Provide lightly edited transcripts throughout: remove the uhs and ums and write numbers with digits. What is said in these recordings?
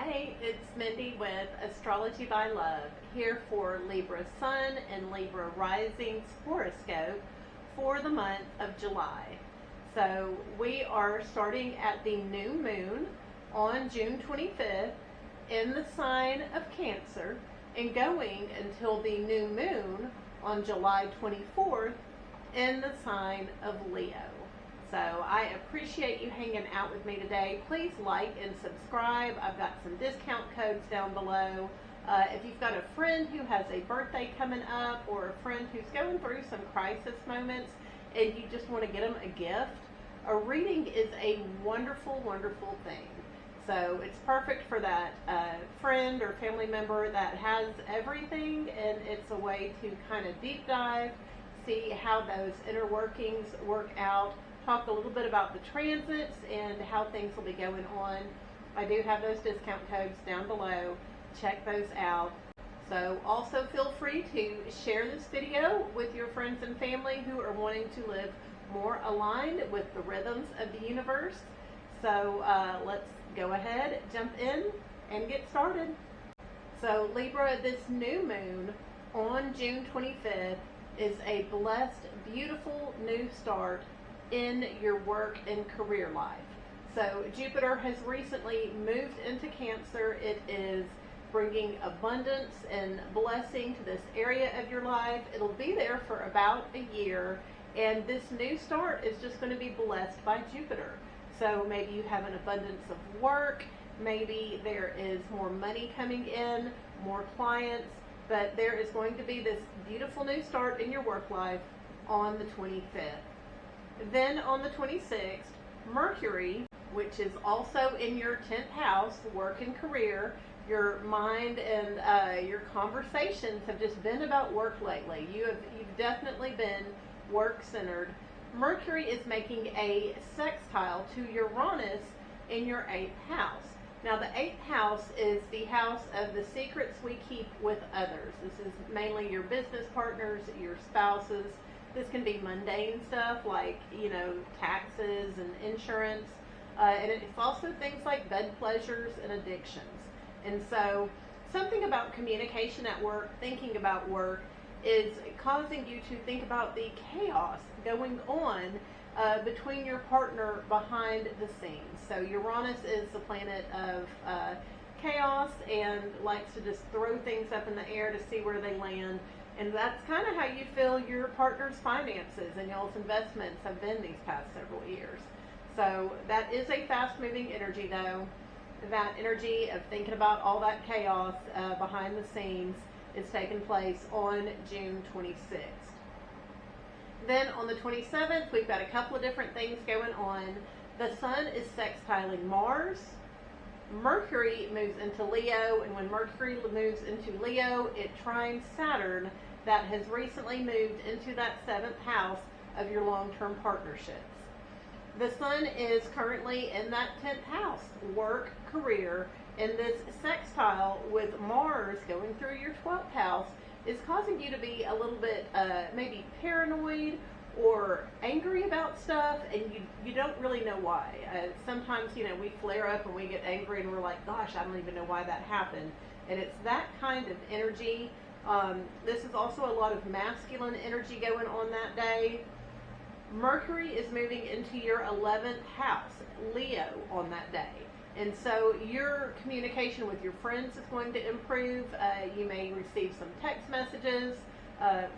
Hi, it's Mindy with Astrology by Love, here for Libra Sun and Libra Rising's horoscope for the month of July. So we are starting at the new moon on June 25th in the sign of Cancer and going until the new moon on July 24th in the sign of Leo. So I appreciate you hanging out with me today. Please like and subscribe. I've got some discount codes down below. If you've got a friend who has a birthday coming up or a friend who's going through some crisis moments and you just want to get them a gift, a reading is a wonderful, wonderful thing. So it's perfect for that friend or family member that has everything, and it's a way to kind of deep dive, see how those inner workings work out, talk a little bit about the transits and how things will be going on. I do have those discount codes down below. Check those out. So also feel free to share this video with your friends and family who are wanting to live more aligned with the rhythms of the universe. So let's go ahead, jump in, and get started. So Libra, this new moon on June 25th is a blessed, beautiful new start in your work and career life. So Jupiter has recently moved into Cancer. It is bringing abundance and blessing to this area of your life. It'll be there for about a year, and this new start is just going to be blessed by Jupiter. So maybe you have an abundance of work, maybe there is more money coming in, more clients, but there is going to be this beautiful new start in your work life on the 25th. Then on the 26th, Mercury, which is also in your 10th house, work and career, your mind and your conversations have just been about work lately. You've definitely been work-centered. Mercury is making a sextile to Uranus in your 8th house. Now the 8th house is the house of the secrets we keep with others. This is mainly your business partners, your spouses. This can be mundane stuff like, taxes and insurance. And it's also things like bed pleasures and addictions. And so something about communication at work, thinking about work, is causing you to think about the chaos going on between your partner behind the scenes. So Uranus is the planet of chaos and likes to just throw things up in the air to see where they land. And that's kind of how you feel your partner's finances and y'all's investments have been these past several years. So that is a fast-moving energy, though. That energy of thinking about all that chaos behind the scenes is taking place on June 26th. Then on the 27th, we've got a couple of different things going on. The Sun is sextiling Mars. Mercury moves into Leo, and when Mercury moves into Leo, it trines Saturn, that has recently moved into that 7th house of your long-term partnerships. The Sun is currently in that 10th house, work, career, and this sextile with Mars going through your 12th house is causing you to be a little bit maybe paranoid or angry about stuff, and you don't really know why. Sometimes, we flare up and we get angry and we're like, gosh, I don't even know why that happened. And it's that kind of energy. This is also a lot of masculine energy going on that day. Mercury is moving into your 11th house, Leo, on that day. And so your communication with your friends is going to improve. You may receive some text messages,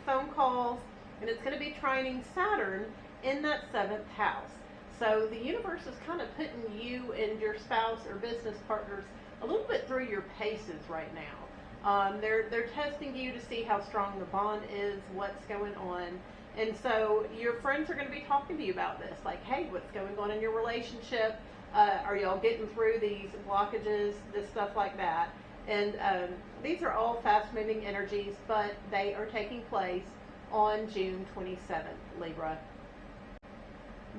phone calls, and it's going to be trining Saturn in that 7th house. So the universe is kind of putting you and your spouse or business partners a little bit through your paces right now. They're testing you to see how strong the bond is, what's going on. And so your friends are going to be talking to you about this, like, hey, what's going on in your relationship? Are y'all getting through these blockages, this stuff like that? And these are all fast-moving energies, but they are taking place on June 27th, Libra.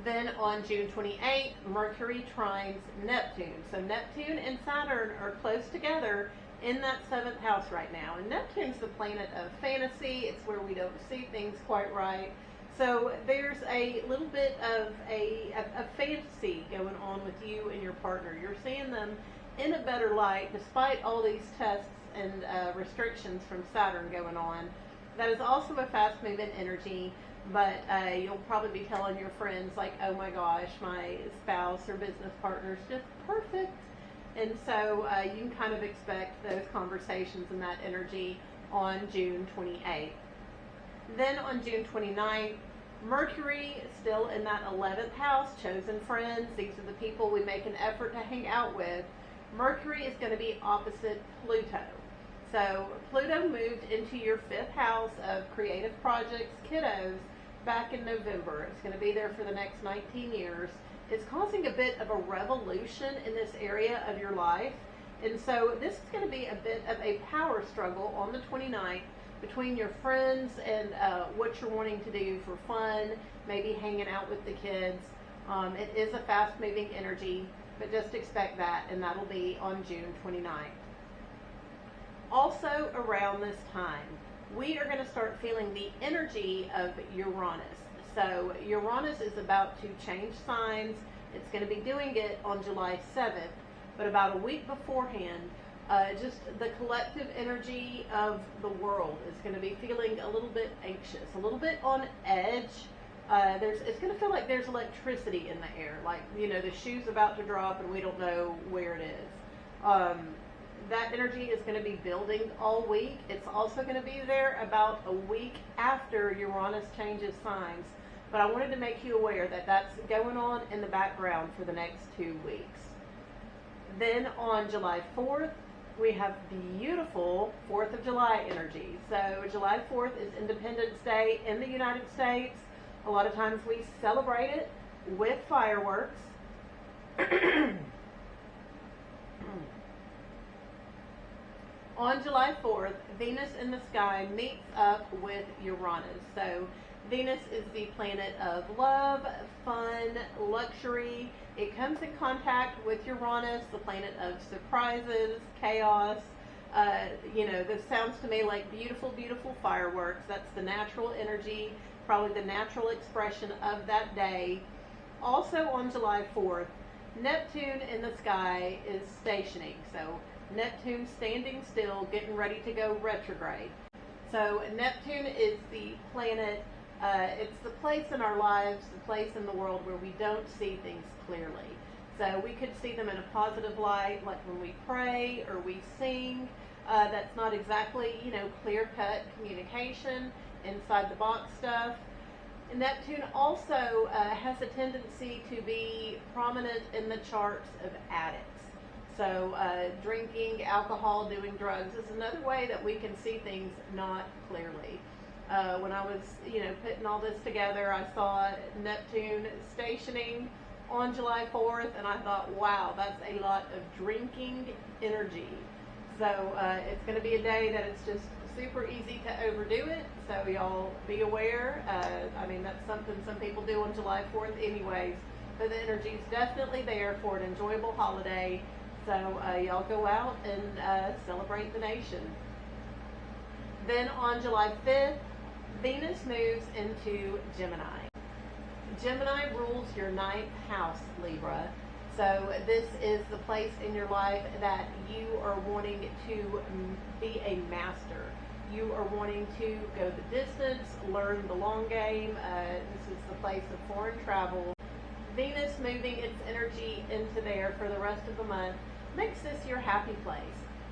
Then on June 28th, Mercury trines Neptune. So Neptune and Saturn are close together in that 7th house right now. And Neptune's the planet of fantasy. It's where we don't see things quite right. So there's a little bit of a fantasy going on with you and your partner. You're seeing them in a better light despite all these tests and restrictions from Saturn going on. That is also a fast moving energy, but you'll probably be telling your friends like, oh my gosh, my spouse or business partner is just perfect. And so you can kind of expect those conversations and that energy on June 28th. Then on June 29th, Mercury is still in that 11th house, chosen friends. These are the people we make an effort to hang out with. Mercury is going to be opposite Pluto. So Pluto moved into your 5th house of creative projects, kiddos, back in November. It's going to be there for the next 19 years. It's causing a bit of a revolution in this area of your life. And so this is going to be a bit of a power struggle on the 29th between your friends and what you're wanting to do for fun, maybe hanging out with the kids. It is a fast-moving energy, but just expect that, and that'll be on June 29th. Also around this time, we are going to start feeling the energy of Uranus. So Uranus is about to change signs. It's going to be doing it on July 7th, but about a week beforehand, just the collective energy of the world is going to be feeling a little bit anxious, a little bit on edge. It's going to feel like there's electricity in the air, like, the shoe's about to drop and we don't know where it is. That energy is going to be building all week. It's also going to be there about a week after Uranus changes signs. But I wanted to make you aware that that's going on in the background for the next 2 weeks. Then on July 4th, we have beautiful 4th of July energy. So July 4th is Independence Day in the United States. A lot of times we celebrate it with fireworks. On July 4th, Venus in the sky meets up with Uranus. So Venus is the planet of love, fun, luxury. It comes in contact with Uranus, the planet of surprises, chaos. This sounds to me like beautiful, beautiful fireworks. That's the natural energy, probably the natural expression of that day. Also on July 4th, Neptune in the sky is stationing. So Neptune standing still, getting ready to go retrograde. So Neptune is the planet, it's the place in our lives, the place in the world where we don't see things clearly. So we could see them in a positive light, like when we pray or we sing. That's not exactly, clear-cut communication, inside the box stuff. Neptune also has a tendency to be prominent in the charts of addicts. So drinking, alcohol, doing drugs is another way that we can see things not clearly. When I was, putting all this together, I saw Neptune stationing on July 4th, and I thought, wow, that's a lot of drinking energy. So it's going to be a day that it's just super easy to overdo it, so y'all be aware. That's something some people do on July 4th anyways, but the energy is definitely there for an enjoyable holiday. So y'all go out and celebrate the nation. Then on July 5th, Venus moves into Gemini. Gemini rules your 9th house, Libra. So this is the place in your life that you are wanting to be a master. You are wanting to go the distance, learn the long game. This is the place of foreign travel. Venus moving its energy into there for the rest of the month makes this your happy place.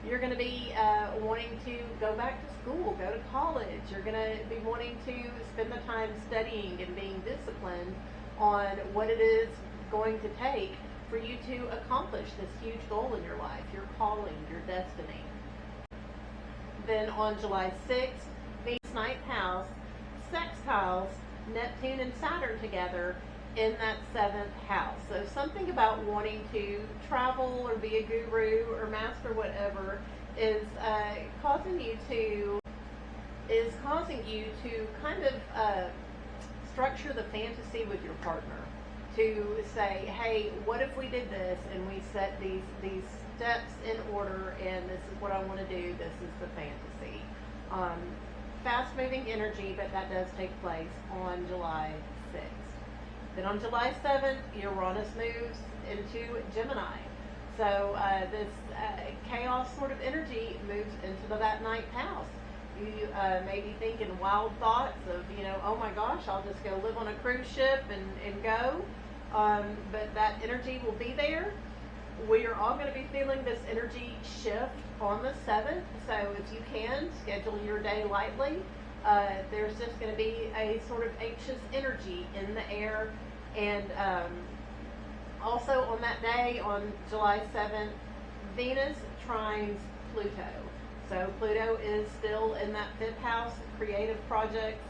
You're going to be wanting to go back to school, go to college. You're going to be wanting to spend the time studying and being disciplined on what it is going to take for you to accomplish this huge goal in your life, your calling, your destiny. Then on July 6th, Venus 9th house sextiles Neptune and Saturn together in that 7th house. So something about wanting to travel or be a guru or master whatever is causing you to kind of structure the fantasy with your partner. To say, hey, what if we did this and we set these steps in order, and this is what I want to do, this is the fantasy. Fast-moving energy, but that does take place on July 6th. Then on July 7th, Uranus moves into Gemini. So this chaos sort of energy moves into that ninth house. You may be thinking wild thoughts of, oh my gosh, I'll just go live on a cruise ship and go. But that energy will be there. We are all going to be feeling this energy shift on the 7th. So if you can, schedule your day lightly. There's just going to be a sort of anxious energy in the air. And also on that day, on July 7th, Venus trines Pluto. So Pluto is still in that 5th house, creative projects.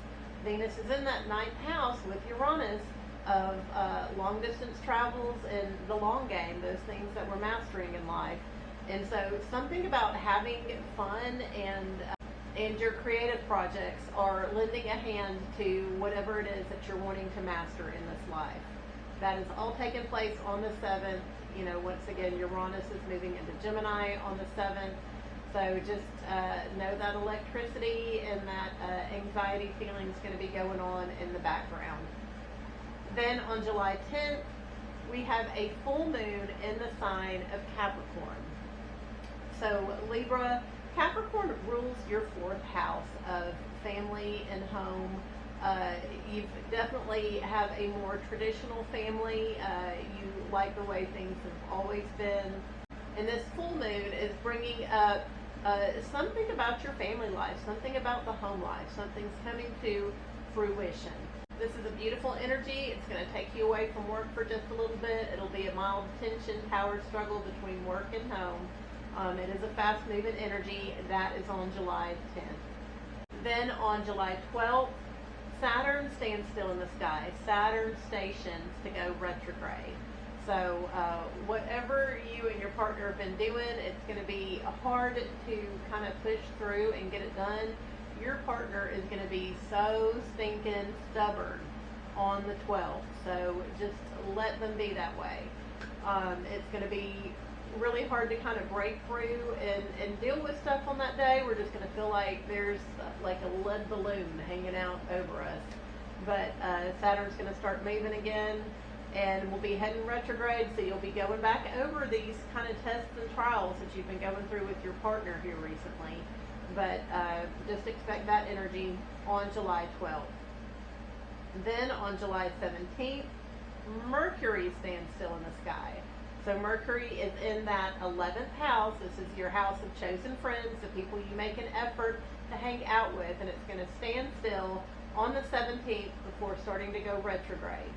Venus is in that 9th house with Uranus of long distance travels and the long game, those things that we're mastering in life. And so something about having fun and your creative projects are lending a hand to whatever it is that you're wanting to master in this life. That is all taking place on the 7th. Once again, Uranus is moving into Gemini on the 7th. So just know that electricity and that anxiety feeling is going to be going on in the background. Then on July 10th, we have a full moon in the sign of Capricorn. So Libra, Capricorn rules your 4th house of family and home. You definitely have a more traditional family. You like the way things have always been. And this full moon is bringing up something about your family life, something about the home life, something's coming to fruition. This is a beautiful energy. It's going to take you away from work for just a little bit. It'll be a mild tension, power struggle between work and home. It is a fast-moving energy. That is on July 10th. Then on July 12th, Saturn stands still in the sky. Saturn stations to go retrograde. So whatever you and your partner have been doing, it's going to be hard to kind of push through and get it done. Your partner is going to be so stinking stubborn on the 12th. So just let them be that way. It's going to be really hard to kind of break through and deal with stuff on that day. We're just going to feel like there's like a lead balloon hanging out over us. But Saturn's going to start moving again. And we'll be heading retrograde, so you'll be going back over these kind of tests and trials that you've been going through with your partner here recently. But just expect that energy on July 12th. Then on July 17th, Mercury stands still in the sky. So Mercury is in that 11th house. This is your house of chosen friends, the people you make an effort to hang out with, and it's going to stand still on the 17th before starting to go retrograde.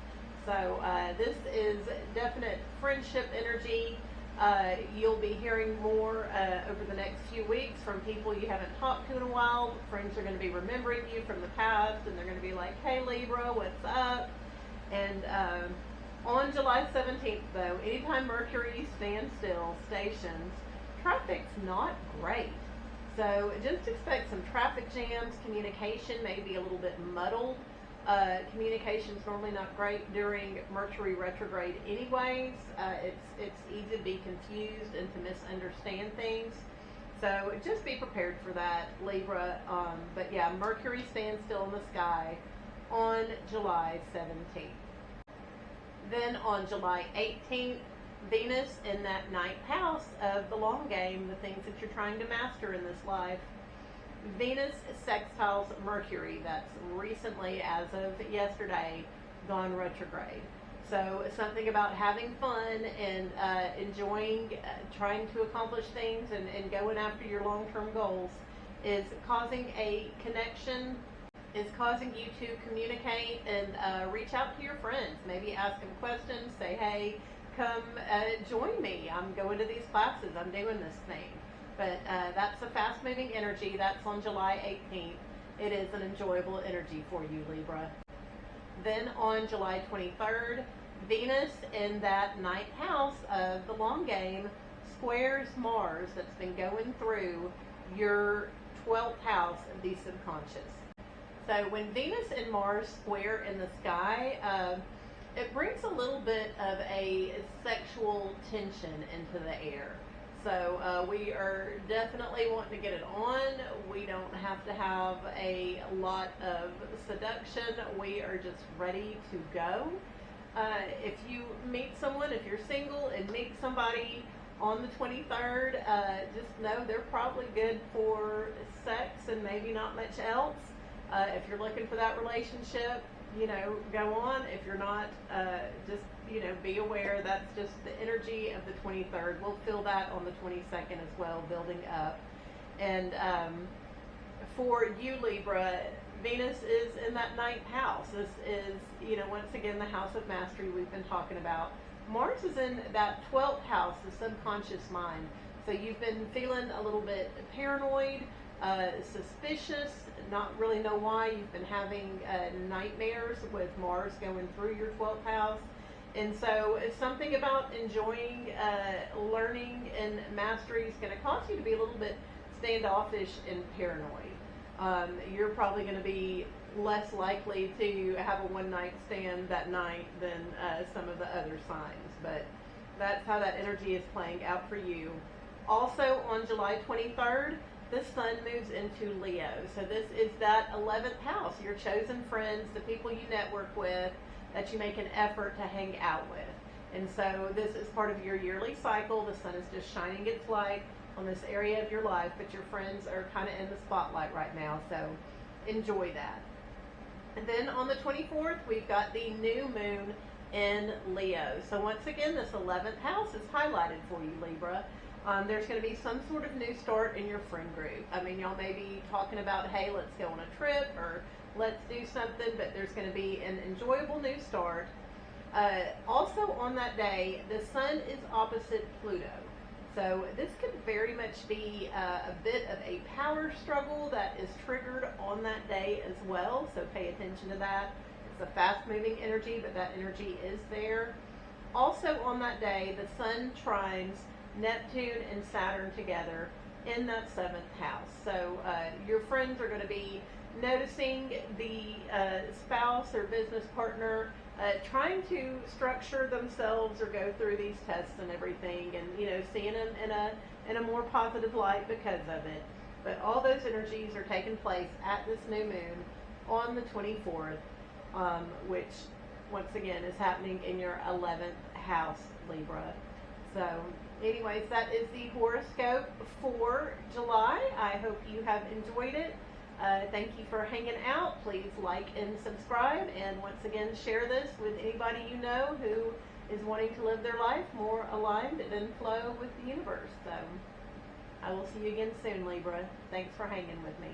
So this is definite friendship energy. You'll be hearing more over the next few weeks from people you haven't talked to in a while. Friends are going to be remembering you from the past, and they're going to be like, hey Libra, what's up? And on July 17th, though, anytime Mercury stands still, stations, traffic's not great. So just expect some traffic jams. Communication may be a little bit muddled. Communication's normally not great during Mercury retrograde anyways. It's easy to be confused and to misunderstand things. So just be prepared for that, Libra. But yeah, Mercury stands still in the sky on July 17th. Then on July 18th, Venus in that 9th house of the long game, the things that you're trying to master in this life. Venus sextiles Mercury. That's recently, as of yesterday, gone retrograde. So something about having fun and enjoying, trying to accomplish things and going after your long-term goals is causing a connection, is causing you to communicate and reach out to your friends. Maybe ask them questions, say, hey, come join me. I'm going to these classes. I'm doing this thing. But that's a fast-moving energy. That's on July 18th. It is an enjoyable energy for you, Libra. Then on July 23rd, Venus in that 9th house of the long game squares Mars that's been going through your 12th house of the subconscious. So when Venus and Mars square in the sky, it brings a little bit of a sexual tension into the air. So we are definitely wanting to get it on. We don't have to have a lot of seduction. We are just ready to go. If you meet someone, if you're single and meet somebody on the 23rd. Just know they're probably good for sex and maybe not much else. If you're looking for that relationship, go on. If you're not, just, be aware that's just the energy of the 23rd. We'll feel that on the 22nd as well, building up. And for you, Libra, Venus is in that 9th house. This is, once again, the house of mastery we've been talking about. Mars is in that 12th house, the subconscious mind. So you've been feeling a little bit paranoid, suspicious, not really know why. You've been having nightmares with Mars going through your 12th house. And so it's something about enjoying learning and mastery is going to cause you to be a little bit standoffish and paranoid. You're probably going to be less likely to have a one-night stand that night than some of the other signs. But that's how that energy is playing out for you. Also on July 23rd, the sun moves into Leo. So this is that 11th house, your chosen friends, the people you network with, that you make an effort to hang out with. And so this is part of your yearly cycle. The sun is just shining its light on this area of your life, but your friends are kind of in the spotlight right now, so enjoy that. And then on the 24th, we've got the new moon in Leo. So once again, this 11th house is highlighted for you, Libra. There's going to be some sort of new start in your friend group. I mean, y'all may be talking about, hey, let's go on a trip, or let's do something, but there's going to be an enjoyable new start. Also on that day, the sun is opposite Pluto. So this could very much be a bit of a power struggle that is triggered on that day as well. So pay attention to that. It's a fast-moving energy, but that energy is there. Also on that day, the sun trines Neptune and Saturn together in that 7th house. So your friends are going to be noticing the spouse or business partner trying to structure themselves or go through these tests and everything, and seeing them in a more positive light because of it. But all those energies are taking place at this new moon on the 24th, which once again is happening in your 11th house, Libra. So anyways, that is the horoscope for July. I hope you have enjoyed it. Thank you for hanging out. Please like and subscribe, and once again, share this with anybody you know who is wanting to live their life more aligned and in flow with the universe. So I will see you again soon, Libra. Thanks for hanging with me.